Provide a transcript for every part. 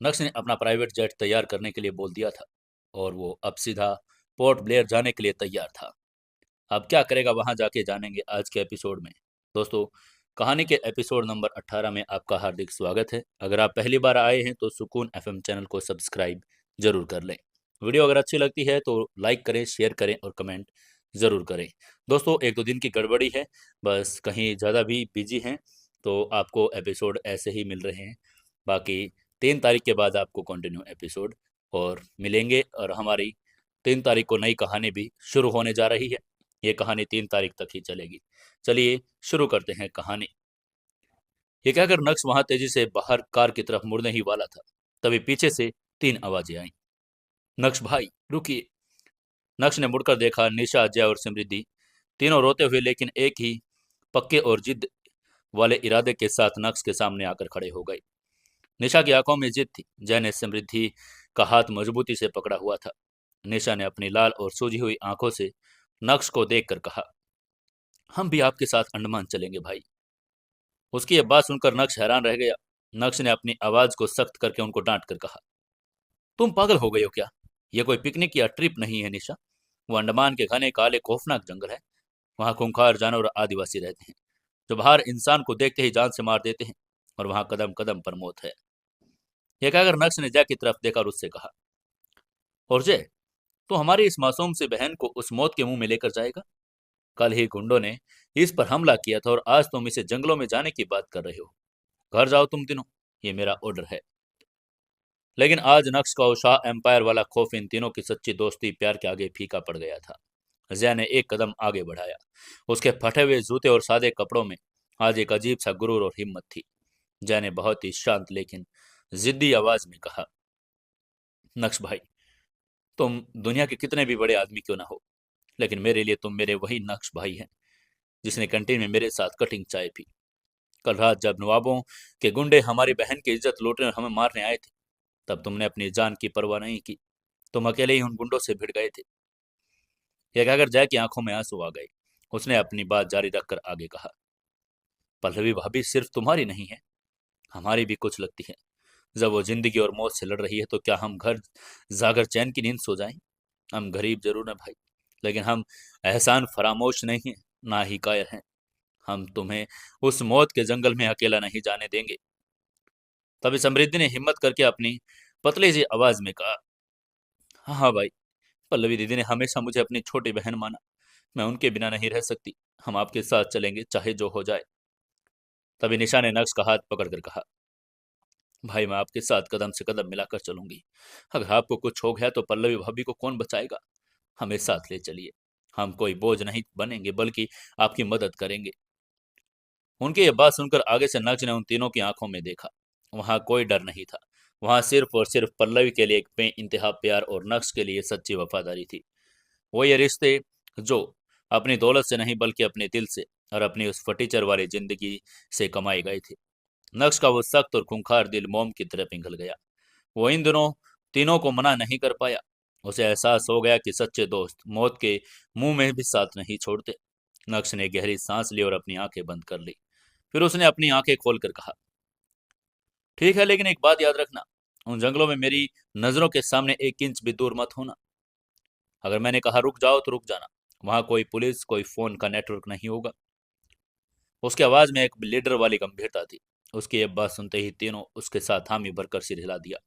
नक्श ने अपना प्राइवेट जेट तैयार करने के लिए बोल दिया था और वो अब सीधा पोर्ट ब्लेयर जाने के लिए तैयार था। अब क्या करेगा वहां जाके जानेंगे आज के एपिसोड में। दोस्तों, कहानी के एपिसोड नंबर 18 में आपका हार्दिक स्वागत है। अगर आप पहली बार आए हैं तो सुकून एफएम चैनल को सब्सक्राइब जरूर कर लें। वीडियो अगर अच्छी लगती है तो लाइक करें, शेयर करें और कमेंट ज़रूर करें। दोस्तों, एक दो दिन की गड़बड़ी है, बस कहीं ज़्यादा भी बिजी हैं तो आपको एपिसोड ऐसे ही मिल रहे हैं। बाकी 3 तारीख के बाद आपको कंटिन्यू एपिसोड और मिलेंगे और हमारी 3 तारीख को नई कहानी भी शुरू होने जा रही है। ये कहानी 3 तारीख तक ही चलेगी। चलिए शुरू करते हैं कहानी। ये कहकर नक्श वहां तेजी से बाहर कार की तरफ मुड़ने ही वाला था, तभी पीछे से 3 आवाजें आईं। नक्श भाई रुकिए। नक्श ने मुड़कर देखा, निशा, अजय और समृद्धि तीनों रोते हुए लेकिन एक ही पक्के और जिद वाले इरादे के साथ नक्श के सामने आकर खड़े हो गए। निशा की आंखों में जिद थी। जय ने समृद्धि का हाथ मजबूती से पकड़ा हुआ था। निशा ने अपनी लाल और सूजी हुई आंखों से नक्श को देखकर कहा, हम भी आपके साथ अंडमान चलेंगे भाई। उसकी यह बात सुनकर नक्श हैरान रह गया। नक्श ने अपनी आवाज को सख्त करके उनको डांट कर कहा, तुम पागल हो गए हो क्या? यह कोई पिकनिक या ट्रिप नहीं है निशा। वो अंडमान के घने काले खौफनाक जंगल है। वहाँ खूंखार जानवर आदिवासी रहते हैं जो बाहर इंसान को देखते ही जान से मार देते हैं, और वहाँ कदम कदम पर मौत है। यह कहकर नक्श ने जय की तरफ देखा और उससे कहा, और जय, तो हमारी इस मासूम सी बहन को उस मौत के मुंह में लेकर जाएगा? कल ही गुंडों ने इस पर हमला किया था और आज तुम इसे जंगलों में जाने की बात कर रहे हो। घर जाओ तुम तीनों, ये मेरा ऑर्डर है। लेकिन आज नक्श का वो शाह एम्पायर वाला खौफ इन तीनों की सच्ची दोस्ती प्यार के आगे फीका पड़ गया था। जय ने एक कदम आगे बढ़ाया। उसके फटे हुए जूते और सादे कपड़ों में आज एक अजीब सा गुरूर और हिम्मत थी। जय ने बहुत ही शांत लेकिन जिद्दी आवाज में कहा, नक्श भाई, तुम दुनिया के कितने भी बड़े आदमी क्यों ना हो, लेकिन मेरे लिए तुम मेरे वही नक्श भाई हैं जिसने कैंटीन में मेरे साथ कटिंग चाय पी। कल रात जब नवाबों के गुंडे हमारी बहन की इज्जत लूटने और हमें मारने आए थे, तब तुमने अपनी जान की परवाह नहीं की। तुम अकेले ही उन गुंडों से भिड़ गए थे। यह कहकर जय की आंखों में आंसू आ गए। उसने अपनी बात जारी रखकर आगे कहा, पल्लवी भाभी सिर्फ तुम्हारी नहीं है, हमारी भी कुछ लगती है। जब वो जिंदगी और मौत से लड़ रही है तो क्या हम घर जाकर चैन की नींद सो जाएं? हम गरीब जरूर हैं भाई, लेकिन हम एहसान फरामोश नहीं हैं, ना ही कायर हैं। हम तुम्हें उस मौत के जंगल में अकेला नहीं जाने देंगे। तभी समृद्धि ने हिम्मत करके अपनी पतली सी आवाज में कहा, हाँ हाँ भाई, पल्लवी दीदी ने हमेशा मुझे अपनी छोटी बहन माना। मैं उनके बिना नहीं रह सकती। हम आपके साथ चलेंगे चाहे जो हो जाए। तभी निशा ने नक्श का हाथ पकड़कर कहा, भाई मैं आपके साथ कदम से कदम मिलाकर चलूंगी। अगर आपको कुछ हो गया तो पल्लवी भाभी को कौन बचाएगा? हमें साथ ले चलिए। हम कोई बोझ नहीं बनेंगे बल्कि आपकी मदद करेंगे। उनकी ये बात सुनकर आगे से नक्श ने उन तीनों की आंखों में देखा। वहां कोई डर नहीं था। वहां सिर्फ और सिर्फ पल्लवी के लिए एक बेइंतहा प्यार और नक्श के लिए सच्ची वफादारी थी। वो ये रिश्ते जो अपनी दौलत से नहीं बल्कि अपने दिल से और अपनी उस फटीचर वाली जिंदगी से कमाए गए थे। नक्श का वो सख्त और खूंखार दिल मोम की तरह पिघल गया। वो इन दिनों तीनों को मना नहीं कर पाया। उसे एहसास हो गया कि सच्चे दोस्त मौत के मुंह में भी साथ नहीं छोड़ते। नक्श ने गहरी सांस ली और अपनी आंखें बंद कर ली। फिर उसने अपनी आंखें खोलकर कहा, ठीक है, लेकिन एक बात याद रखना, उन जंगलों में मेरी नजरों के सामने 1 इंच भी दूर मत होना। अगर मैंने कहा रुक जाओ तो रुक जाना। वहां कोई पुलिस, कोई फोन का नेटवर्क नहीं होगा। उसकी आवाज में एक लीडर वाली गंभीरता थी। उसकी ये बात सुनते ही तीनों उसके साथ हामी भरकर सिर हिला दिया।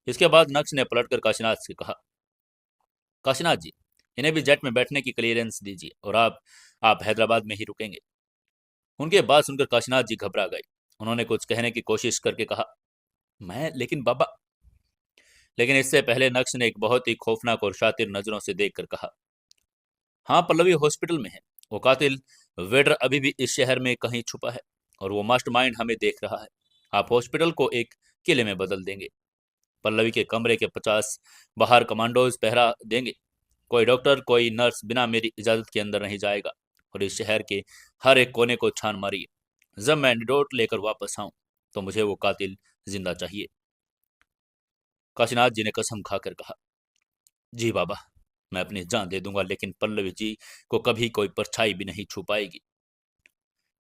इसके बाद नक्श ने पलटकर काशीनाथ से कहा, काशीनाथ जी, इन्हें भी जेट में बैठने की क्लियरेंस दीजिए और आप हैदराबाद में ही रुकेंगे। उनके बात सुनकर काशीनाथ जी घबरा गए। उन्होंने कुछ कहने की कोशिश करके कहा, मैं लेकिन बाबा। लेकिन इससे पहले नक्श ने एक बहुत ही खौफनाक और शातिर नजरों से देखकर कहा, हाँ, पल्लवी हॉस्पिटल में है। वो कातिल वेडर अभी भी इस शहर में कहीं छुपा है और वो मास्टरमाइंड हमें देख रहा है। आप हॉस्पिटल को एक किले में बदल देंगे। पल्लवी के कमरे के 50 बाहर कमांडोज पहरा देंगे। कोई डॉक्टर, कोई नर्स बिना मेरी इजाजत के अंदर नहीं जाएगा। और इस शहर के हर एक कोने को छान मारिए। जब मैं एंटीडोट लेकर वापस आऊं तो मुझे वो कातिल जिंदा चाहिए। काशीनाथ जी ने कसम खाकर कहा, जी बाबा, मैं अपनी जान दे दूंगा, लेकिन पल्लवी जी को कभी कोई परछाई भी नहीं छू पाएगी।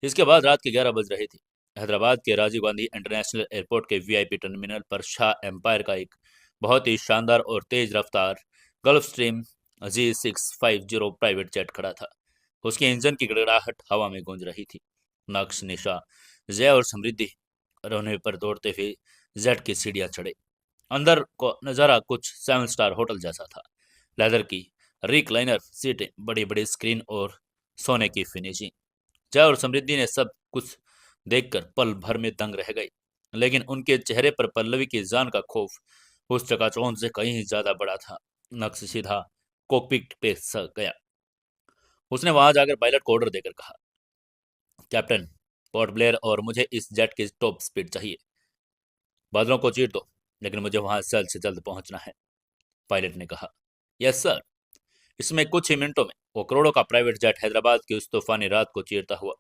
इसके बाद रात के 11 बज रहे थे। हैदराबाद के राजीव गांधी इंटरनेशनल एयरपोर्ट के वीआईपी टर्मिनल पर शाह एम्पायर का एक बहुत ही शानदार और तेज रफ्तार gulf stream G650 private jet खड़ा था। उसके इंजन की गड़गड़ाहट हवा में गूंज रही थी। नक्श, निशा, जय और समृद्धि रोने पर दौड़ते हुए जेट की सीढ़ियां चढ़े। अंदर को नजारा कुछ 7 स्टार होटल जैसा था। लेदर की रिक्लाइनर सीटें, बड़ी बड़ी स्क्रीन और सोने की फिनिशिंग। जय और समृद्धि ने सब कुछ देखकर पल भर में दंग रह गई, लेकिन उनके चेहरे पर पल्लवी की जान का खौफ उस चकाचौंध से कहीं ज्यादा बड़ा था। नक्श सीधा कॉकपिट पे गया। उसने वहां जाकर पायलट को ऑर्डर देकर कहा, कैप्टन, पोर्ट ब्लेयर और मुझे इस जेट की टॉप स्पीड चाहिए। बादलों को चीर दो, लेकिन मुझे वहां जल्द से जल्द पहुंचना है। पायलट ने कहा, यस सर। इसमें कुछ ही मिनटों में वो करोड़ों का प्राइवेट जेट हैदराबाद की उस तूफानी रात को चीरता हुआ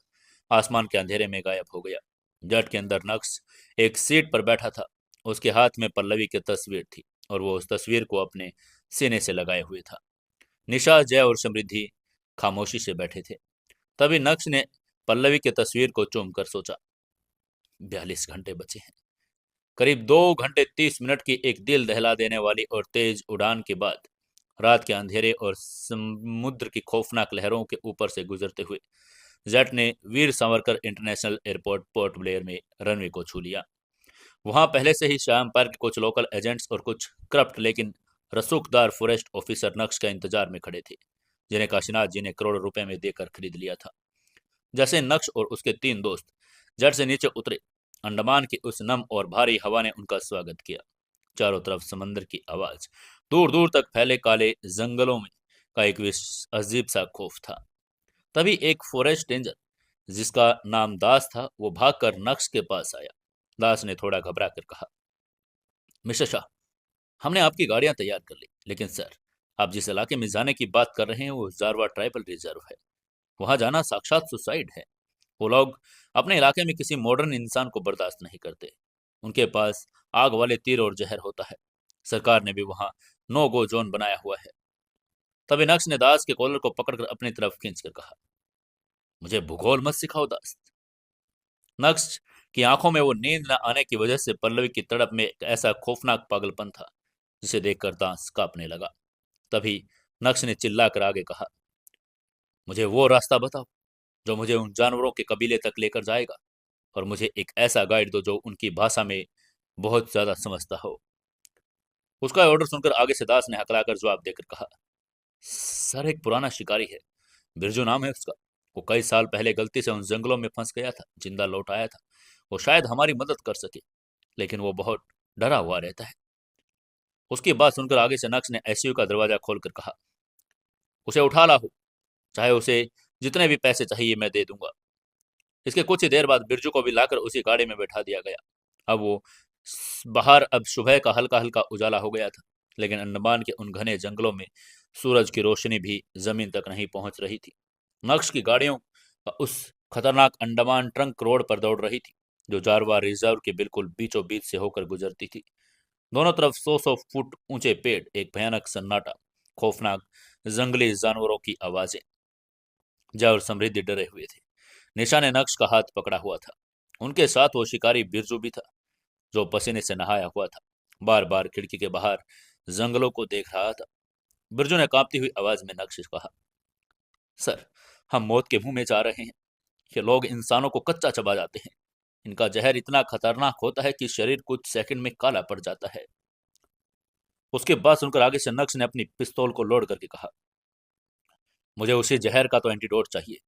आसमान के अंधेरे में गायब हो गया। जेट के अंदर नक्श एक सीट पर बैठा था। उसके हाथ में पल्लवी की तस्वीर थी और वो उस तस्वीर को अपने सीने से लगाए हुए था। निशा, जय और समृद्धि खामोशी से बैठे थे। तभी नक्श ने पल्लवी की तस्वीर को चूम कर सोचा, 42 घंटे बचे हैं। करीब 2 घंटे 30 मिनट की एक दिल दहला देने वाली और तेज उड़ान के बाद रात के अंधेरे और समुद्र की खौफनाक लहरों के ऊपर से गुजरते हुए जेट ने वीर सावरकर इंटरनेशनल एयरपोर्ट पोर्ट ब्लेयर में रनवे को छू लिया। वहां पहले से ही शाम पर के कुछ लोकल एजेंट्स और कुछ करप्ट लेकिन रसूखदार फॉरेस्ट ऑफिसर नक्श का इंतजार में खड़े थे, जिन्हें काशीनाथ जी ने करोड़ों रुपए में देकर खरीद लिया था। जैसे नक्श और उसके 3 दोस्त जेट से नीचे उतरे, अंडमान की उस नम और भारी हवा ने उनका स्वागत किया। चारों तरफ समंदर की आवाज, दूर दूर तक फैले काले जंगलों में का एक अजीब सा खौफ था। तभी एक फॉरेस्ट रेंजर, जिसका नाम दास था, वो भागकर नक्श के पास आया। दास ने थोड़ा घबरा कर कहा, मिस्टर शाह, हमने आपकी गाड़ियां तैयार कर ली, लेकिन सर, आप जिस इलाके में जाने की बात कर रहे हैं वो जारवा ट्राइबल रिजर्व है। वहां जाना साक्षात सुसाइड है। वो लोग अपने इलाके में किसी मॉडर्न इंसान को बर्दाश्त नहीं करते। उनके पास आग वाले तीर और जहर होता है। सरकार ने भी वहां नो गो जोन बनाया हुआ है। तभी नक्श ने दास के कॉलर को पकड़कर अपनी तरफ खींचकर कहा, मुझे भूगोल मत सिखाओ दास। नक्श की आंखों में वो नींद न आने की वजह से पल्लवी की तड़प में एक ऐसा खौफनाक पागलपन था, जिसे देखकर दास कांपने लगा। तभी नक्श ने चिल्लाकर आगे कहा, मुझे वो रास्ता बताओ जो मुझे उन जानवरों के कबीले तक लेकर जाएगा, और मुझे एक ऐसा गाइड दो जो उनकी भाषा में बहुत ज्यादा समझता हो। उसका ऑर्डर सुनकर आगे से दास ने हकलाकर जवाब देकर कहा, सर, एक पुराना शिकारी है, बिरजू नाम है उसका। वो कई साल पहले गलती से उन जंगलों में फंस गया था, जिंदा लौट आया था। वो शायद हमारी मदद कर सके, लेकिन वो बहुत डरा हुआ रहता है। उसकी बात सुनकर आगे से नक्श ने एसयू का दरवाजा खोलकर कहा, उसे उठा लाओ, चाहे उसे जितने भी पैसे चाहिए मैं दे दूंगा। इसके कुछ ही देर बाद बिरजू को भी लाकर उसी गाड़ी में बैठा दिया गया। अब वो बाहर अब सुबह का हल्का हल्का उजाला हो गया था, लेकिन अंडमान के उन घने जंगलों में सूरज की रोशनी भी जमीन तक नहीं पहुंच रही थी। नक्श की गाड़ियों उस खतरनाक अंडमान ट्रंक रोड पर दौड़ रही थी, जो जारवा रिजर्व के बिल्कुल बीचों बीच से होकर गुजरती थी। दोनों तरफ 100-100 फुट ऊंचे पेड़, एक भयानक सन्नाटा, खौफनाक जंगली जानवरों की आवाजें। जय और समृद्धि डरे हुए थे। निशा ने नक्श का हाथ पकड़ा हुआ था। उनके साथ वो शिकारी बिरजू भी था, जो पसीने से नहाया हुआ था, बार बार खिड़की के बाहर जंगलों को देख रहा था। बिरजू ने कांपती हुई आवाज में नक्श से कहा, सर, हम मौत के मुंह में जा रहे हैं। ये लोग इंसानों को कच्चा चबा जाते हैं। इनका जहर इतना खतरनाक होता है कि शरीर कुछ सेकंड में काला पड़ जाता है। उसके बाद सुनकर आगे से नक्श ने अपनी पिस्तौल को लोड करके कहा, मुझे उसी जहर का तो एंटीडोट चाहिए।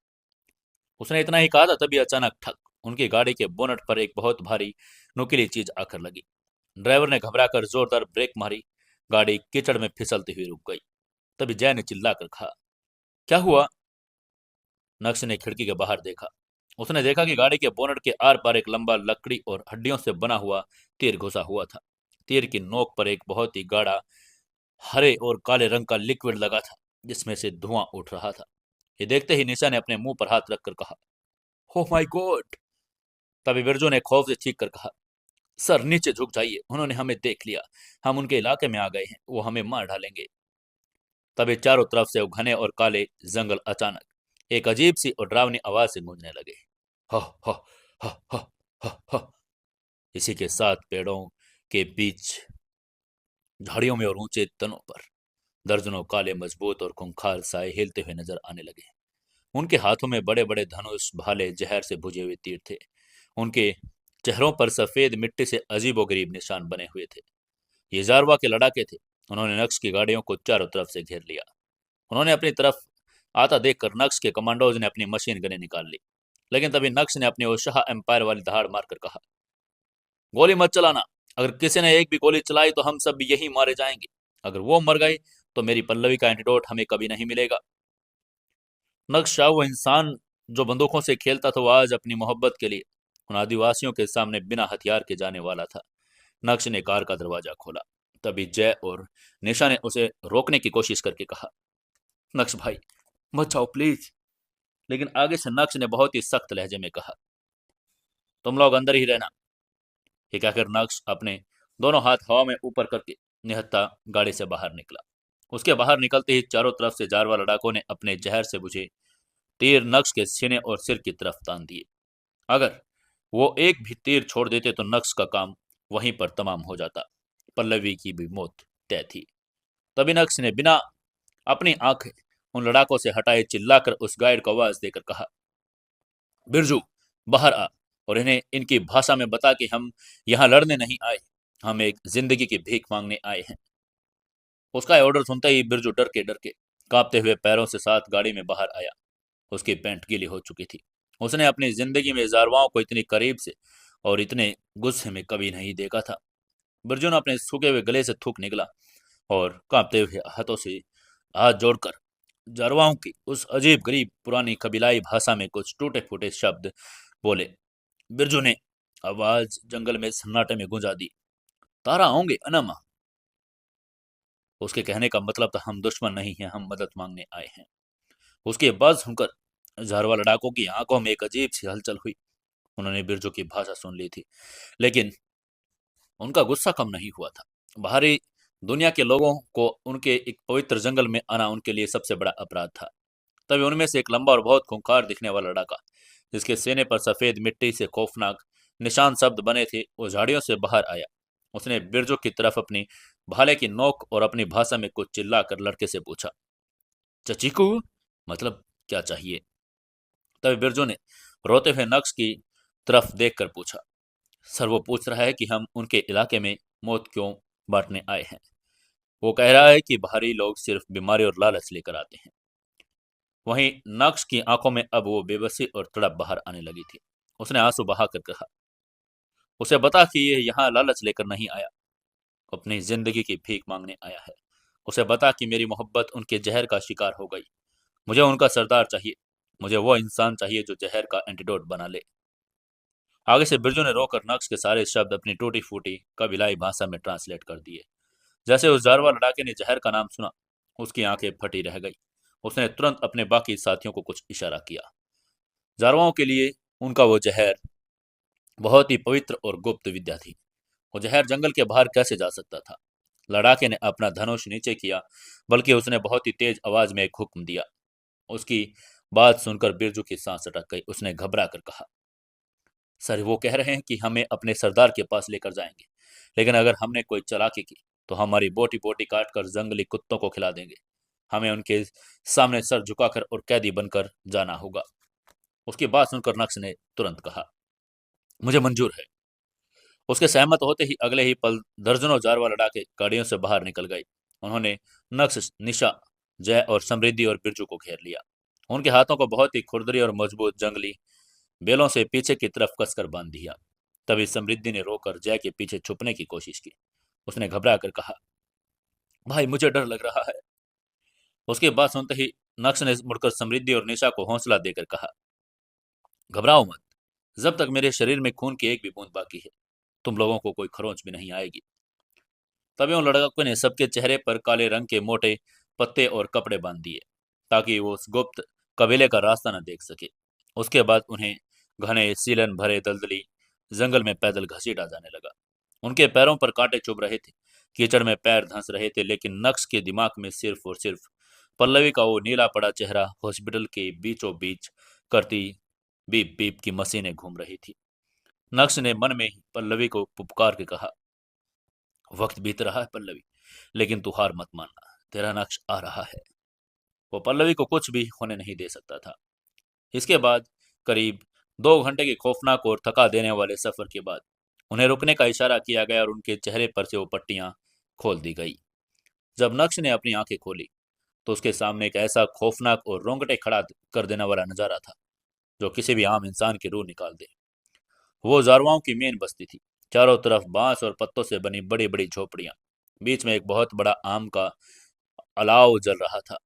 उसने इतना ही कहा था, तभी अचानक ठक, उनकी गाड़ी के बोनट पर एक बहुत भारी नुकीली चीज आकर लगी। ड्राइवर ने घबराकर जोरदार ब्रेक मारी। गाड़ी कीचड़ में फिसलती हुई रुक गई। तभी जय ने चिल्लाकर कहा, क्या हुआ? नक्श ने खिड़की के बाहर देखा। उसने देखा कि गाड़ी के बोनट के आर पार एक लंबा लकड़ी और हड्डियों से बना हुआ तीर घुसा हुआ था। तीर की नोक पर एक बहुत ही गाढ़ा हरे और काले रंग का लिक्विड लगा था, जिसमें से धुआं उठ रहा था। ये देखते ही निशा ने अपने मुंह पर हाथ रखकर कहा, हो माय गॉड। तभी बिरजू ने खौफ से चीख कर कहा, सर, नीचे झुक जाइए, उन्होंने हमें देख लिया। हम उनके इलाके में आ गए हैं, वो हमें मार डालेंगे। तभी चारों तरफ से वो घने और काले जंगल अचानक एक अजीब सी और डरावनी आवाज से गूंजने लगे। ह ह ह ह। ह ह। इसी के साथ पेड़ों के बीच, झाड़ियों में और ऊंचे तनों पर दर्जनों काले मजबूत और खूंखार साए हिलते हुए नजर आने लगे। उनके हाथों में बड़े बड़े धनुष भाले जहर से बुझे हुए तीर थे। उनके चेहरों पर सफेद मिट्टी से अजीबोगरीब निशान बने हुए थे। ये जारवा के लड़ाके थे। उन्होंने नक्श की गाड़ियों को चारों तरफ से घेर लिया। उन्होंने अपनी तरफ आता देखकर नक्श के कमांडोज ने अपनी मशीन गनें निकाल ली। लेकिन तभी नक्श ने अपनी वो शाह एम्पायर वाली दहाड़ मारकर कहा, गोली मत चलाना। अगर किसी ने एक भी गोली चलाई तो हम सब भी यही मारे जाएंगे। अगर वो मर गई तो मेरी पल्लवी का एंटीडोट हमें कभी नहीं मिलेगा। नक्श शाह वो इंसान जो बंदूकों से खेलता था, वो आज अपनी मोहब्बत के लिए उन आदिवासियों के सामने बिना हथियार के जाने वाला था। नक्श ने कार का दरवाजा खोला। तभी जय और निशा ने उसे रोकने की कोशिश करके कहा, नक्श भाई मत जाओ प्लीज। लेकिन आगे से नक्श ने बहुत ही सख्त लहजे में कहा, तुम लोग अंदर ही रहना। ये कहकर नक्श अपने दोनों हाथ हवा में ऊपर करके निहत्था गाड़ी से बाहर निकला। उसके बाहर निकलते ही चारों तरफ से जारवा लड़ाकों ने अपने जहर से बुझे तीर नक्श के सीने और सिर की तरफ तान दिए। अगर वो एक भी तीर छोड़ देते तो नक्श का काम वहीं पर तमाम हो जाता। पल्लवी की भी मौत तय थी। तभी नक्श ने बिना अपनी आंखें उन लड़ाकों से हटाए चिल्लाकर उस गाइड को आवाज देकर कहा, बिरजू बाहर आ और इन्हें इनकी भाषा में बता कि हम यहाँ लड़ने नहीं आए, हम एक जिंदगी की भीख मांगने आए हैं। उसका ऑर्डर सुनते ही बिरजू डर के कांपते हुए पैरों से साथ गाड़ी में बाहर आया। उसकी पैंट गीली हो चुकी थी। उसने अपनी जिंदगी में जारवाओं को इतनी करीब से और इतने गुस्से में कभी नहीं देखा था। बिरजू ने अपने सूखे हुए गले से थूक निकला और कांपते हुए हाथों से हाथ जोड़कर जारवाओं की उस अजीब गरीब पुरानी कबीलाई भाषा में कुछ टूटे फूटे शब्द बोले। बिरजू ने आवाज जंगल में सन्नाटे में गूंजा दी, तारा आओगे अनमा। उसके कहने का मतलब था, हम दुश्मन नहीं हैं, हम मदद मांगने आए हैं। उसकी आवाज सुनकर झारवा लड़ाकों की आंखों में एक अजीब सी हलचल हुई। उन्होंने बिरजू की भाषा सुन ली थी, लेकिन उनका गुस्सा कम नहीं हुआ था। बाहरी दुनिया के लोगों को उनके एक पवित्र जंगल में आना उनके लिए सबसे बड़ा अपराध था। तभी उनमें से एक लंबा और बहुत खूंखार दिखने वाला लड़का, जिसके सीने पर सफेद मिट्टी से खौफनाक निशान शब्द बने थे, वो झाड़ियों से बाहर आया। उसने बिरजू की तरफ अपनी भाले की नोक और अपनी भाषा में कुछ चिल्लाकर लड़के से पूछा, चचीकू, मतलब क्या चाहिए। तभी बिरजू ने रोते हुए नक्श की तरफ देखकर पूछा, सर वो पूछ रहा है कि हम उनके इलाके में मौत क्यों बांटने आए हैं। वो कह रहा है कि बाहरी लोग सिर्फ बीमारी और लालच लेकर आते हैं। वहीं नक्श की आंखों में अब वो बेबसी और तड़प बाहर आने लगी थी। उसने आंसू बहाकर कहा, उसे बता कि ये यहाँ लालच लेकर नहीं आया, अपनी जिंदगी की भीख मांगने आया है। उसे बता कि मेरी मोहब्बत उनके जहर का शिकार हो गई। मुझे उनका सरदार चाहिए। मुझे वो इंसान चाहिए जो जहर का एंटीडोट बना ले। आगे से बिरजू ने रोकर नक्श के सारे शब्द अपनी टूटी फूटी कबीलाई भाषा में ट्रांसलेट कर दिए। जैसे उस जारवा लड़ाके ने जहर का नाम सुना, उसकी आंखें फटी रह गई। उसने तुरंत अपने बाकी साथियों को कुछ इशारा किया। जारवाओं के लिए उनका वो जहर बहुत ही पवित्र और गुप्त विद्या थी। वो जहर जंगल के बाहर कैसे जा सकता था। लड़ाके ने अपना धनुष नीचे किया, बल्कि उसने बहुत ही तेज आवाज में एक हुक्म दिया। उसकी बात सुनकर बिरजू की सांस अटक गई। उसने घबरा कर कहा, सर वो कह रहे हैं कि हमें अपने सरदार के पास लेकर जाएंगे, लेकिन अगर हमने कोई चालाकी की तो हमारी बोटी बोटी काट कर जंगली कुत्तों को खिला देंगे। हमें उनके सामने सर झुकाकर और कैदी बनकर जाना होगा। उसकी बात सुनकर नक्श ने तुरंत कहा, मुझे मंजूर है। उसके सहमत होते ही अगले ही पल दर्जनों जारवा लड़ाके गाड़ियों से बाहर निकल गए। उन्होंने नक्श, निशा, जय और समृद्धि और बिरजू को घेर लिया। उनके हाथों को बहुत ही खुरदरी और मजबूत जंगली बेलों से पीछे की तरफ कसकर बांध दिया। तभी समृद्धि ने रोकर जय के पीछे छुपने की कोशिश की। उसने घबरा कर कहा, भाई मुझे डर लग रहा है। उसकी बात सुनते ही नक्श ने मुड़कर समृद्धि और निशा को हौसला देकर कहा, घबराओ मत। जब तक मेरे शरीर में खून की एक भी बूंद बाकी है, तुम लोगों को कोई खरोंच भी नहीं आएगी। तभी उन लड़कों ने सबके चेहरे पर काले रंग के मोटे पत्ते और कपड़े बांध दिए, ताकि वो उस गुप्त कबीले का रास्ता न देख सके। उसके बाद उन्हें घने सीलन भरे दलदली जंगल में पैदल घसीटा जाने लगा। उनके पैरों पर कांटे चुभ रहे थे, कीचड़ में पैर धंस रहे थे, लेकिन नक्श के दिमाग में सिर्फ और सिर्फ पल्लवी का वो नीला पड़ा चेहरा, हॉस्पिटल के बीचों बीच करती बीप बीप की मशीनें घूम रही थी। नक्श ने मन में ही पल्लवी को पुकार के कहा, वक्त बीत रहा है पल्लवी, लेकिन तू हार मत मानना, तेरा नक्श आ रहा है। वो पल्लवी को कुछ भी होने नहीं दे सकता था। इसके बाद करीब 2 घंटे के खौफनाक और थका देने वाले सफर के बाद उन्हें रुकने का इशारा किया गया और उनके चेहरे पर से वो पट्टियां खोल दी गई। जब नक्श ने अपनी आंखें खोली तो उसके सामने एक ऐसा खौफनाक और रोंगटे खड़ा कर देने वाला नजारा था जो किसी भी आम इंसान की रूह निकाल दे। वो जारवाओं की मेन बस्ती थी। चारों तरफ बांस और पत्तों से बनी बड़ी बड़ी झोपड़ियां, बीच में एक बहुत बड़ा आम का अलाव जल रहा था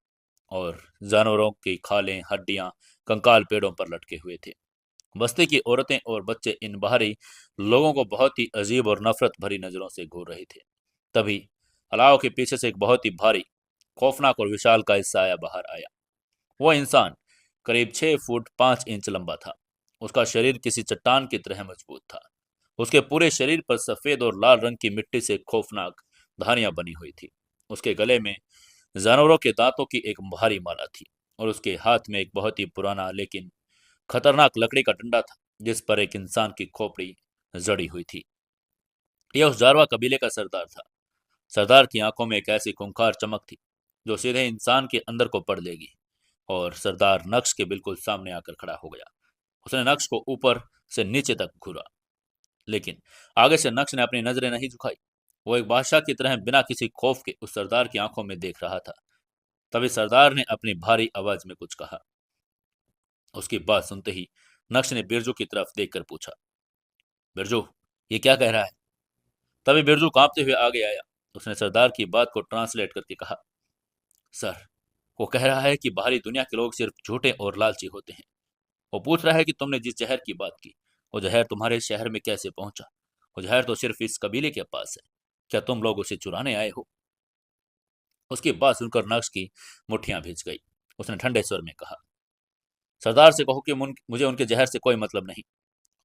और जानवरों की खालें, हड्डियां, कंकाल पेड़ों पर लटके हुए थे। बस्ती की औरतें और बच्चे इन बाहरी लोगों को बहुत ही अजीब और नफरत भरी नजरों से घूर रहे थे। तभी अलाव के पीछे से एक बहुत ही भारी, खौफनाक और विशाल का साया बाहर आया। वह इंसान करीब 6 फुट 5 इंच लंबा था। उसका शरीर किसी चट्टान की तरह मजबूत था। उसके पूरे शरीर पर सफेद और लाल रंग की मिट्टी से खौफनाक धारियां बनी हुई थी। उसके गले में जानवरों के दांतों की एक भारी माला थी और उसके हाथ में एक बहुत ही पुराना लेकिन खतरनाक लकड़ी का डंडा था जिस पर एक इंसान की खोपड़ी जड़ी हुई थी। यह उस जारवा कबीले का सरदार था। सरदार की आंखों में एक ऐसी खूंखार चमक थी जो सीधे इंसान के अंदर को पड़ लेगी। और सरदार नक्श के बिल्कुल सामने आकर खड़ा हो गया। उसने नक्श को ऊपर से नीचे तक घूरा, लेकिन आगे से नक्श ने अपनी नजरें नहीं झुकाई। वो एक बादशाह की तरह बिना किसी खौफ के उस सरदार की आंखों में देख रहा था। तभी सरदार ने अपनी भारी आवाज में कुछ कहा। उसकी बात सुनते ही नक्श ने बिरजू की तरफ देखकर पूछा, बिरजू, ये क्या कह रहा है? तभी बिरजू कांपते हुए आगे आया। उसने सरदार की बात को ट्रांसलेट करके कहा, सर, वो कह रहा है कि बाहरी दुनिया के लोग सिर्फ झूठे और लालची होते हैं। वो पूछ रहा है कि तुमने जिस जहर की बात की, वो जहर तुम्हारे शहर में कैसे पहुंचा? वो जहर तो सिर्फ इस कबीले के पास है। क्या तुम लोग उसे चुराने आए हो? उसकी बात सुनकर नक्श की मुठ्ठियां भिज गई। उसने ठंडे स्वर में कहा, सरदार से कहो कि मुझे उनके जहर से कोई मतलब नहीं।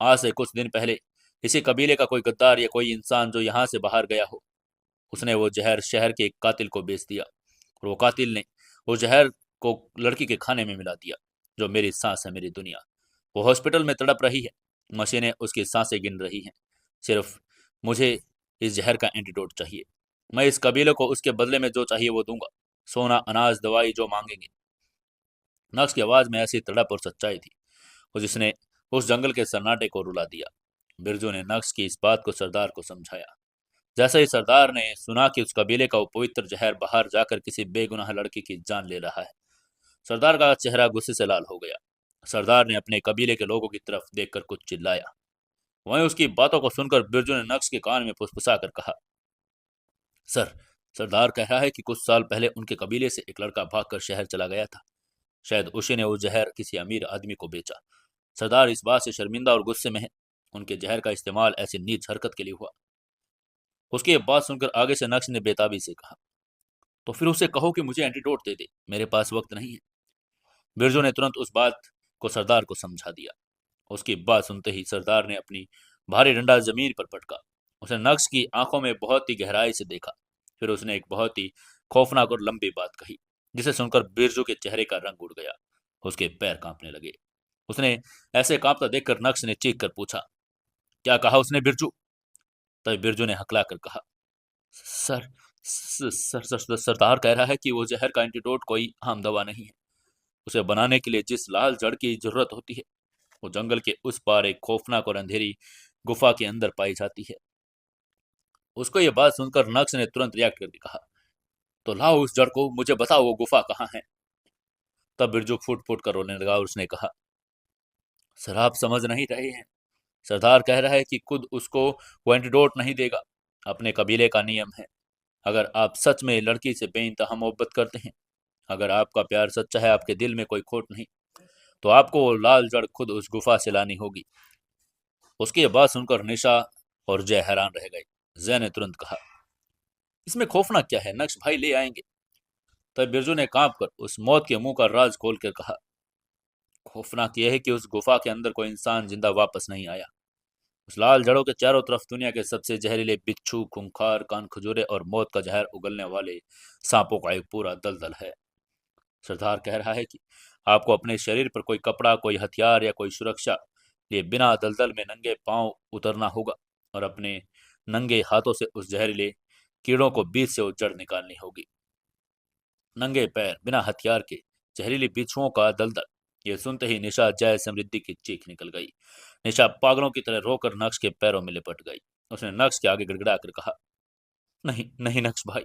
आज से कुछ दिन पहले इसी कबीले का कोई गद्दार या कोई इंसान जो यहाँ से बाहर गया हो, उसने वो जहर शहर के एक कातिल को बेच दिया और वो कातिल ने वो जहर को लड़की के खाने में मिला दिया, जो मेरी सांस है, मेरी दुनिया। वो हॉस्पिटल में तड़प रही है। मशीनें उसकी सांसें गिन रही हैं। सिर्फ मुझे इस जहर का एंटीडोट चाहिए। मैं इस कबीले को उसके बदले में जो चाहिए वो दूंगा। सोना, अनाज, दवाई जो मांगेंगे। नक्श की आवाज में ऐसी तड़प और सच्चाई थी और जिसने उस जंगल के सन्नाटे को रुला दिया। बिरजू ने नक्श की इस बात को सरदार को समझाया। जैसे ही सरदार ने सुना कि उस कबीले का वो पवित्र जहर बाहर जाकर किसी बेगुनाह लड़की की जान ले रहा है, सरदार का चेहरा गुस्से से लाल हो गया। सरदार ने अपने कबीले के लोगों की तरफ देखकर कुछ चिल्लाया। वहीं उसकी बातों को सुनकर बिरजू ने नक्श के कान में फुसफुसा कर कहा, सर, सरदार कह रहा है कि कुछ साल पहले उनके कबीले से एक लड़का भागकर शहर चला गया था। शायद उसी ने वो जहर किसी अमीर आदमी को बेचा। सरदार इस बात से शर्मिंदा और गुस्से में है। उनके जहर का इस्तेमाल ऐसी नीच हरकत के लिए हुआ। उसकी ये बात सुनकर आगे से नक्श ने बेताबी से कहा, तो फिर उसे कहो कि मुझे एंटीडोट दे दे, मेरे पास वक्त नहीं है। बिरजू ने तुरंत उस बात को सरदार को समझा दिया। उसकी बात सुनते ही सरदार ने अपनी भारी डंडा जमीन पर पटका। उसने नक्श की आंखों में बहुत ही गहराई से देखा। फिर उसने एक बहुत ही खौफनाक और लंबी बात कही, जिसे सुनकर बिरजू के चेहरे का रंग उड़ गया। उसके पैर कांपने लगे। उसने ऐसे कांपता देखकर नक्श ने चीख कर पूछा, क्या कहा उसने बिरजू? तभी बिरजू ने हकला कर कहा, सर, सरदार कह रहा है कि वो जहर का एंटीडोट कोई आम दवा नहीं है। उसे बनाने के लिए जिस लाल जड़ की जरूरत होती है, वो जंगल के उस पार एक खौफनाक और अंधेरी गुफा के अंदर पाई जाती है। उसको ये बात सुनकर नक्श ने तुरंत रिएक्ट करके कहा, तो लाओ उस जड़ को, मुझे बताओ वो गुफा कहाँ है। तब बिरजू फूट फूट कर रोने लगा और उसने कहा, सर, आप समझ नहीं रहे हैं। सरदार कह रहा है कि खुद उसको वो एंटीडोट नहीं देगा। अपने कबीले का नियम है, अगर आप सच में लड़की से बेइंतहा मोहब्बत करते हैं, अगर आपका प्यार सच्चा है, आपके दिल में कोई खोट नहीं, तो आपको वो लाल जड़ खुद उस गुफा से लानी होगी। उसकी ये बात सुनकर निशा और जय हैरान रह गए। जय ने तुरंत कहा, इसमें खौफनाक क्या है, नक्श भाई ले आएंगे। तब बिरजू ने कांप कर उस मौत के मुंह का राज खोल कर कहा, खौफनाक यह है कि उस गुफा के अंदर कोई इंसान जिंदा वापस नहीं आया। उस लाल जड़ों के चारों तरफ दुनिया के सबसे जहरीले बिच्छू, खूंखार, कान खजूरे और मौत का जहर उगलने वाले सांपों का एक पूरा दलदल है। सरदार कह रहा है कि आपको अपने शरीर पर कोई कपड़ा, कोई हथियार या कोई सुरक्षा लिए बिना दलदल में नंगे पांव उतरना होगा और अपने नंगे हाथों से उस जहरीले कीड़ों को बीच से उजड़ निकालनी होगी। नंगे पैर बिना हथियार के जहरीली बिच्छुओं का दलदल। ये सुनते ही निशा, जय, समृद्धि की चीख निकल गई। निशा पागलों की तरह रोकर नक्श के पैरों में लिपट गई। उसने नक्श के आगे गिड़गिड़ा कर कहा, नहीं नहीं नक्श भाई,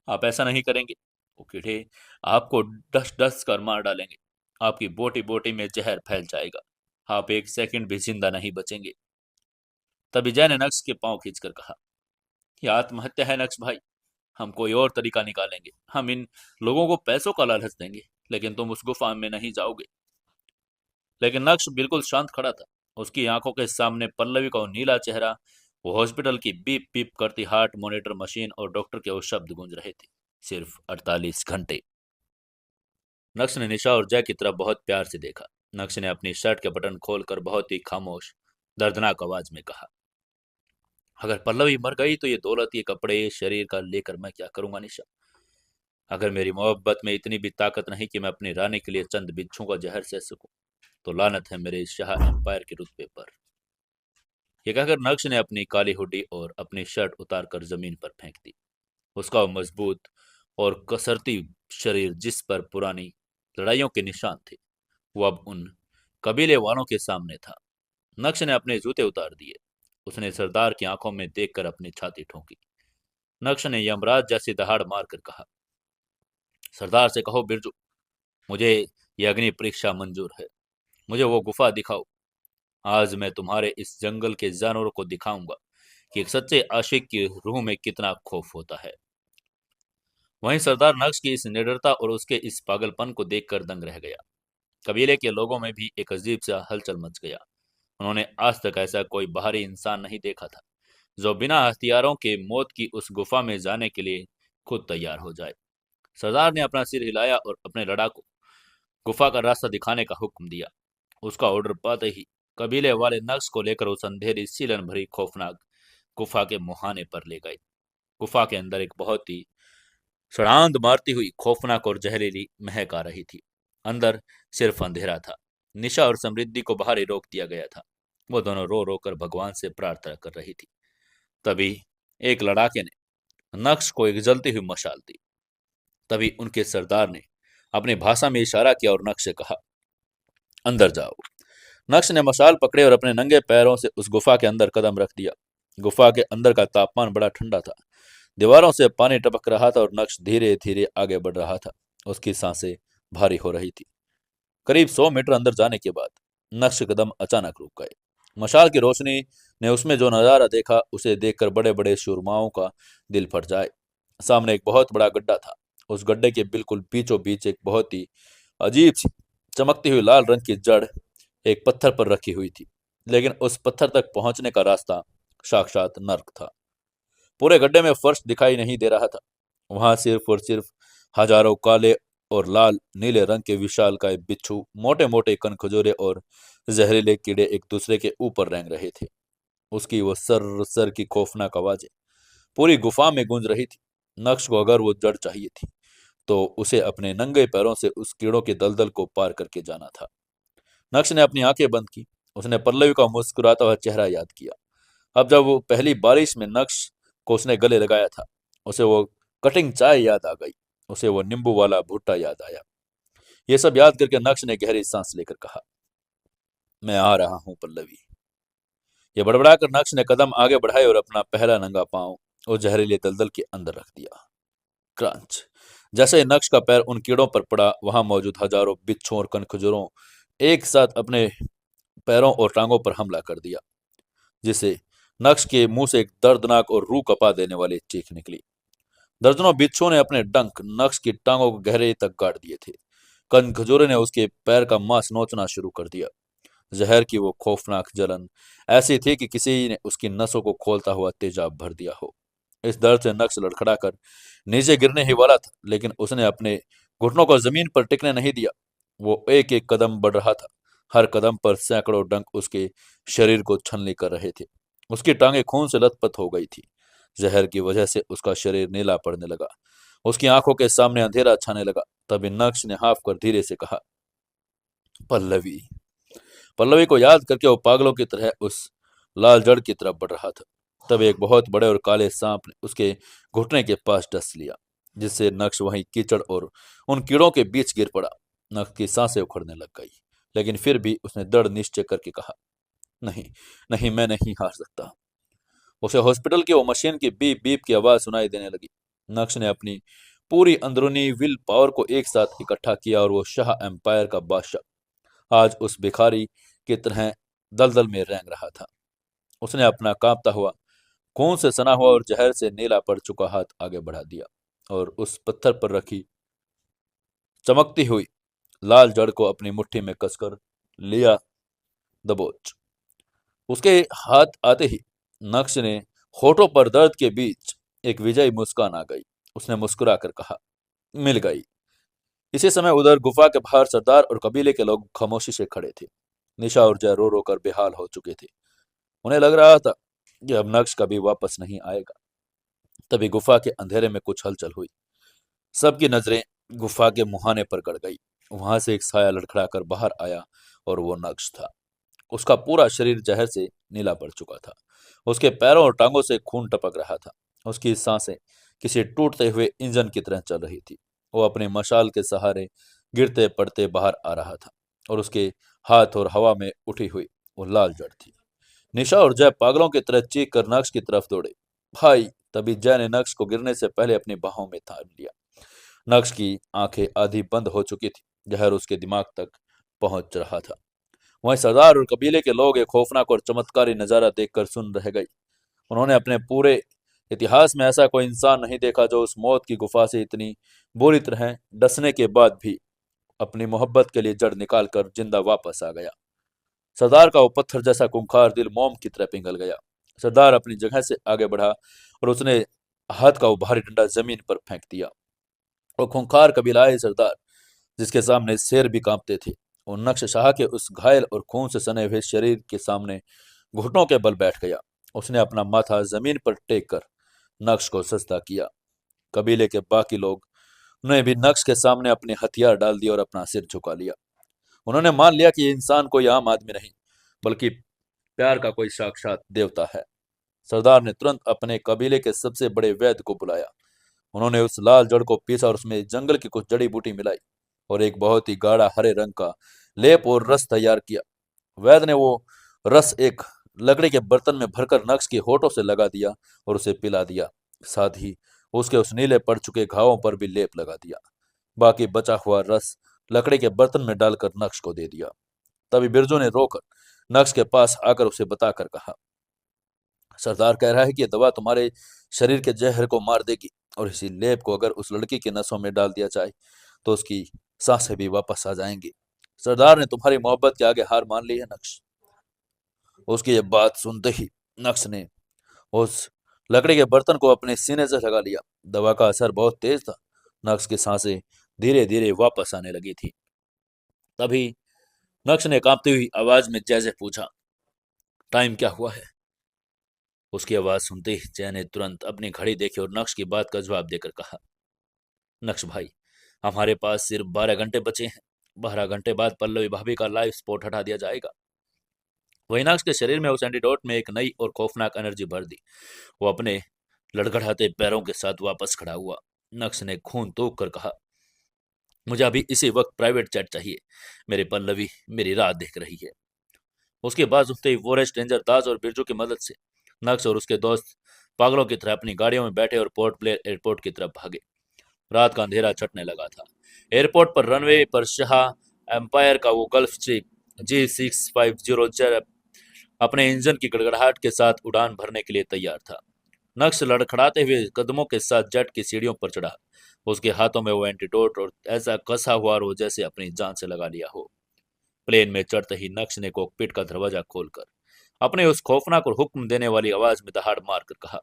आप ऐसा नहीं करेंगे। वो कीड़े आपको डस डस कर मार डालेंगे। आपकी बोटी बोटी में जहर फैल जाएगा। आप एक सेकंड भी जिंदा नहीं बचेंगे। तभी जय ने नक्श के पांव खींचकर कहा, यह आत्महत्या है नक्श भाई। हम कोई और तरीका निकालेंगे। हम इन लोगों को पैसों का लालच देंगे, लेकिन तुम उस गुफा में नहीं जाओगे। लेकिन नक्श बिल्कुल शांत खड़ा था। उसकी आंखों के सामने पल्लवी का वो नीला चेहरा, वो हॉस्पिटल की बीप बीप करती हार्ट मॉनिटर मशीन और डॉक्टर के वो शब्द गूंज रहे थे, सिर्फ 48 घंटे। नक्श ने निशा और जय की तरफ बहुत प्यार से देखा। नक्श ने अपनी शर्ट के बटन खोलकर बहुत ही खामोश, दर्दनाक आवाज में कहा, अगर पल्लवी मर गई तो ये दौलत, ये कपड़े, शरीर का लेकर मैं क्या करूंगा निशा। अगर मेरी मोहब्बत में इतनी भी ताकत नहीं कि मैं अपनी रानी के लिए चंद बिच्छू का जहर सह सकूं, तो लानत है मेरे इस शाह एम्पायर के रुतबे पर। यह कहकर नक्श ने अपनी काली हुड्डी और अपनी शर्ट उतारकर जमीन पर फेंक दी। उसका वो मजबूत और कसरती शरीर, जिस पर पुरानी लड़ाइयों के निशान थे, वो अब उन कबीले वालों के सामने था। नक्श ने अपने जूते उतार दिए। उसने सरदार की आंखों में देखकर अपनी छाती ठोंकी। नक्श ने यमराज जैसी दहाड़ मारकर कहा, सरदार से कहो बिरजू, मुझे यह अग्नि परीक्षा मंजूर है। मुझे वो गुफा दिखाओ। आज मैं तुम्हारे इस जंगल के जानवरों को दिखाऊंगा कि एक सच्चे आशिक की रूह में कितना खौफ होता है। वहीं सरदार नक्श की इस निडरता और उसके इस पागलपन को देखकर दंग रह गया। कबीले के लोगों में भी एक अजीब सा हलचल मच गया। उन्होंने आज तक ऐसा कोई बाहरी इंसान नहीं देखा था जो बिना हथियारों के मौत की उस गुफा में जाने के लिए खुद तैयार हो जाए। सरदार ने अपना सिर हिलाया और अपने लड़ाकू गुफा का रास्ता दिखाने का हुक्म दिया। उसका ऑर्डर पाते ही कबीले वाले नक्श को लेकर उस अंधेरी सीलन भरी खौफनाक गुफा के मुहाने पर ले गए। गुफा के अंदर एक बहुत ही सड़ांध मारती हुई खौफनाक और जहरीली महक आ रही थी। अंदर सिर्फ अंधेरा था। निशा और समृद्धि को बाहर ही रोक दिया गया था। वो दोनों रो रो कर भगवान से प्रार्थना कर रही थी। तभी एक लड़ाके ने नक्श को एक जलती हुई मशाल दी। तभी उनके सरदार ने अपनी भाषा में इशारा किया और नक्श से कहा, अंदर जाओ। नक्श ने मशाल पकड़े और अपने नंगे पैरों से उस गुफा के अंदर कदम रख दिया। गुफा के अंदर का तापमान बड़ा ठंडा था। दीवारों से पानी टपक रहा था और नक्श धीरे धीरे आगे बढ़ रहा था। उसकी सांसें भारी हो रही थी। करीब 100 मीटर अंदर जाने के बाद नक्श के कदम अचानक रुक गए। मशाल की रोशनी ने उसमें जो नजारा देखा, उसे देखकर बड़े बड़े सुरमाओं का दिल फट जाए। सामने एक बहुत बड़ा गड्ढा था। उस गड्ढे के बिल्कुल बीचों बीच एक बहुत ही अजीब सी चमकती हुई लाल रंग की जड़ एक पत्थर पर रखी हुई थी। लेकिन उस पत्थर तक पहुंचने का रास्ता साक्षात नर्क था। पूरे गड्ढे में फर्श दिखाई नहीं दे रहा था। वहां सिर्फ और सिर्फ हजारों काले और लाल नीले रंग के विशालकाय बिच्छू, मोटे मोटे कनखजूरे और जहरीले कीड़े एक दूसरे के ऊपर रेंग रहे थे। उसकी वो सर सर की खौफनाक आवाजें पूरी गुफा में गूंज रही थी। नक्श को अगर वो जड़ चाहिए थी, तो उसे अपने नंगे पैरों से उस कीड़ों के दलदल को पार करके जाना था। नक्श ने अपनी आंखें बंद की। उसने पल्लवी का मुस्कुराता हुआ चेहरा याद किया। अब जब वो पहली बारिश में नक्श को उसने गले लगाया था, उसे वो कटिंग चाय याद आ गई। उसे वो नींबू वाला भुट्टा याद आया। ये सब याद करके नक्श ने गहरी सांस लेकर कहा, मैं आ रहा हूं पल्लवी। ये बड़बड़ाकर नक्श ने कदम आगे बढ़ाए और अपना पहला नंगा पांव उस जहरीले दलदल के अंदर रख दिया। क्रंच। जैसे ही नक्श का पैर उन कीड़ों पर पड़ा, वहां मौजूद हजारों बिच्छुओं और कनखजूरों एक साथ अपने पैरों और टांगों पर हमला कर दिया, जिसे नक्श के मुंह से एक दर्दनाक और रूह कपा देने वाली चीख निकली। दर्जनों बिच्छुओं ने अपने डंक नक्श की टांगों को गहरे तक गाड़ दिए थे। कनखजूरे ने उसके पैर का मांस नोचना शुरू कर दिया। जहर की वो खौफनाक जलन ऐसी थी कि किसी ने उसकी नसों को खोलता हुआ तेजाब भर दिया हो। इस दर्द से नक्श लड़खड़ाकर नीचे गिरने ही वाला था, लेकिन उसने अपने घुटनों को जमीन पर टिकने नहीं दिया। वो एक एक कदम बढ़ रहा था। हर कदम पर सैकड़ों डंक उसके शरीर को छलनी कर रहे थे। उसकी टांगें खून से लथपथ हो गई थी। जहर की वजह से उसका शरीर नीला पड़ने लगा। उसकी आंखों के सामने अंधेरा छाने लगा। तभी नक्श ने हाँफ कर धीरे से कहा, पल्लवी। पल्लवी को याद करके वो पागलों की तरह उस लाल जड़ की तरफ बढ़ रहा था। तब एक बहुत बड़े और काले सांप ने उसके घुटने के पास डस लिया, जिससे नक्श वहीं कीचड़ और उन कीड़ों के बीच गिर पड़ा। नक्श की सांसें उखड़ने लग गई, लेकिन फिर भी उसने दृढ़ निश्चय करके कहा, नहीं, नहीं, मैं नहीं हार सकता। उसे हॉस्पिटल की वो मशीन की बीप बीप की आवाज सुनाई देने लगी। नक्श ने अपनी पूरी अंदरूनी विल पावर को एक साथ इकट्ठा किया और वो शाह एम्पायर का बादशाह आज उस भिखारी की तरह दलदल में रेंग रहा था। उसने अपना कांपता हुआ, खून से सना हुआ और जहर से नीला पड़ चुका हाथ आगे बढ़ा दिया और उस पत्थर पर रखी चमकती हुई लाल जड़ को अपनी मुट्ठी में कसकर लिया दबोच। उसके हाथ आते ही नक्श ने होठों पर दर्द के बीच एक विजयी मुस्कान आ गई। उसने मुस्कुरा कर कहा, मिल गई। इसी समय उधर गुफा के बाहर सरदार और कबीले के लोग खामोशी से खड़े थे। निशा और जय रो रो कर बेहाल हो चुके थे। उन्हें लग रहा था कि अब नक्श कभी वापस नहीं आएगा। तभी गुफा के अंधेरे में कुछ हलचल हुई। सबकी नजरें गुफा के मुहाने पर गड़ गई। वहां से एक साया लड़खड़ाकर बाहर आया और वो नक्श था। उसका पूरा शरीर जहर से नीला पड़ चुका था। उसके पैरों और टांगों से खून टपक रहा था। उसकी सांसें किसी टूटते हुए इंजन की तरह चल रही थी। वो अपने मशाल के सहारे गिरते पड़ते बाहर आ रहा था और उसके हाथ और हवा में उठी हुई वो लाल जड़ थी। निशा और जय पागलों की तरह चीख कर नक्श की तरफ दौड़े। भाई! तभी जय ने नक्श को गिरने से पहले अपनी बाहों में थाम लिया। नक्श की आंखें आधी बंद हो चुकी थी। जहर उसके दिमाग तक पहुंच रहा था। वहीं सरदार और कबीले के लोग एक खौफनाक और चमत्कारी नजारा देखकर सुन रह गए। उन्होंने अपने पूरे इतिहास में ऐसा कोई इंसान नहीं देखा जो उस मौत की गुफा से इतनी बुरी तरह डसने के बाद भी अपनी मोहब्बत के लिए जड़ निकाल कर जिंदा वापस आ गया। सरदार का वो पत्थर जैसा खूंखार दिल मोम की तरह पिघल गया। सरदार अपनी जगह से आगे बढ़ा और उसने हाथ का वो भारी डंडा जमीन पर फेंक दिया। वो खूंखार कबीलाई सरदार, जिसके सामने शेर भी कांपते थे, और नक्श शाह के उस घायल और खून से सने हुए शरीर के सामने घुटनों के बल बैठ गया। उसने अपना माथा जमीन पर टेक कर नक्श को सजदा किया। कबीले के बाकी लोग ने भी नक्श के सामने अपने हथियार डाल दिए और अपना सिर झुका लिया। उन्होंने मान लिया कि ये इंसान कोई आम आदमी नहीं, बल्कि प्यार का कोई साक्षात देवता है। सरदार ने तुरंत अपने कबीले के सबसे बड़े वैद्य को बुलाया। उन्होंने उस लाल जड़ को पीसा और उसमें जंगल की कुछ जड़ी बूटी मिलाई और एक बहुत ही गाढ़ा हरे रंग का लेप और रस तैयार किया। वैद्य ने वो रस एक लकड़ी के बर्तन में भरकर नक्श के होठों से लगा दिया और उसे पिला दिया। साथ ही उसके उस नीले पड़ चुके घावों पर भी लेप लगा दिया। बाकी बचा हुआ रस लकड़ी के बर्तन में डालकर नक्श को दे दिया। तभी बिरजू ने रोकर नक्श के पास आकर उसे बताकर कहा, सरदार कह रहा है कि यह दवा तुम्हारे शरीर के जहर को मार देगी और इसी लेप को अगर उस लड़की की नसों में डाल दिया जाए तो उसकी सांसें भी वापस आ जाएंगी। सरदार ने तुम्हारी मोहब्बत के आगे हार मान ली है नक्श। उसकी ये बात सुनते ही नक्श ने उस लकड़ी के बर्तन को अपने सीने से लगा लिया। दवा का असर बहुत तेज था। नक्श की सांसें धीरे धीरे वापस आने लगी थी। तभी नक्श ने कांपती हुई आवाज में जय से पूछा, टाइम क्या हुआ है? उसकी आवाज सुनते ही जय ने तुरंत अपनी घड़ी देखी और नक्श की बात का जवाब देकर कहा, नक्श भाई, हमारे पास सिर्फ 12 घंटे बचे हैं। 12 घंटे बाद पल्लवी भाभी का लाइफ सपोर्ट हटा दिया जाएगा। वही नक्श के शरीर में उस एंटीडोट में एक नई और खौफनाक एनर्जी भर दी। वो अपने लड़खड़ाते पैरों के साथ वापस खड़ा हुआ। नक्श ने खून तोक कर कहा, मुझे अभी इसी वक्त प्राइवेट जेट चाहिए। मेरी पल्लवी मेरी राह देख रही है। उसके बाद उठते ही फॉरेस्ट रेंजर दास और बिरजू की मदद से नक्श और उसके दोस्त पागलों की तरह अपनी गाड़ियों में बैठे और पोर्ट ब्लेयर एयरपोर्ट की तरफ भागे। रात का अंधेरा छटने लगा था। एयरपोर्ट पर रनवे पर शाह एम्पायर का वो गल्फ स्ट्रीम G650 अपने इंजन की गड़गड़ाहट के साथ उड़ान भरने के लिए तैयार था। नक्श लड़खड़ाते हुए कदमों के साथ जेट की सीढ़ियों पर चढ़ा। उसके हाथों में वो एंटीडोट और ऐसा कसा हुआ और वो जैसे अपनी जान से लगा लिया हो। प्लेन में चढ़ते ही नक्श ने कॉकपिट का दरवाजा खोलकर अपने उस खौफनाक और हुक्म देने वाली आवाज में दहाड़ मारकर कहा,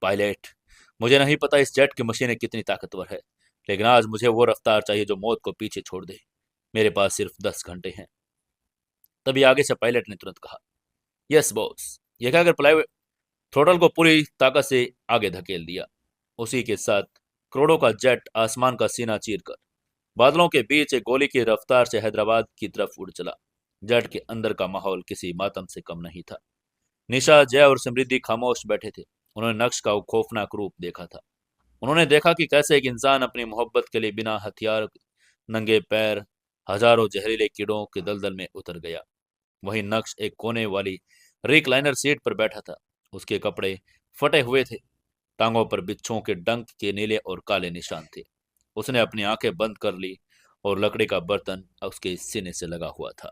पायलट, मुझे नहीं पता इस जेट की मशीनें कितनी ताकतवर है, लेकिन आज मुझे वो रफ्तार चाहिए जो मौत को पीछे छोड़ दे। मेरे पास सिर्फ 10 घंटे हैं। तभी आगे से पायलट ने तुरंत कहा, यस बॉस। यह कहकर पायलट थ्रोटल को पूरी ताकत से आगे धकेल दिया। उसी के साथ करोड़ों का जेट आसमान का सीना चीरकर बादलों के बीच एक गोली की रफ्तार से हैदराबाद की तरफ उड़ चला। जट के अंदर का माहौल किसी मातम से कम नहीं था। निशा, जय और समृद्धि खामोश बैठे थे। उन्होंने नक्श का वो खौफनाक रूप देखा था। उन्होंने देखा कि कैसे एक इंसान अपनी मोहब्बत के लिए बिना हथियार, नंगे पैर, हजारों जहरीले कीड़ों के दलदल में उतर गया। वहीं नक्श एक कोने वाली रिक्लाइनर सीट पर बैठा था। उसके कपड़े फटे हुए थे। टांगों पर बिच्छुओं के डंक के नीले और काले निशान थे। उसने अपनी आंखें बंद कर ली और लकड़ी का बर्तन उसके सीने से लगा हुआ था।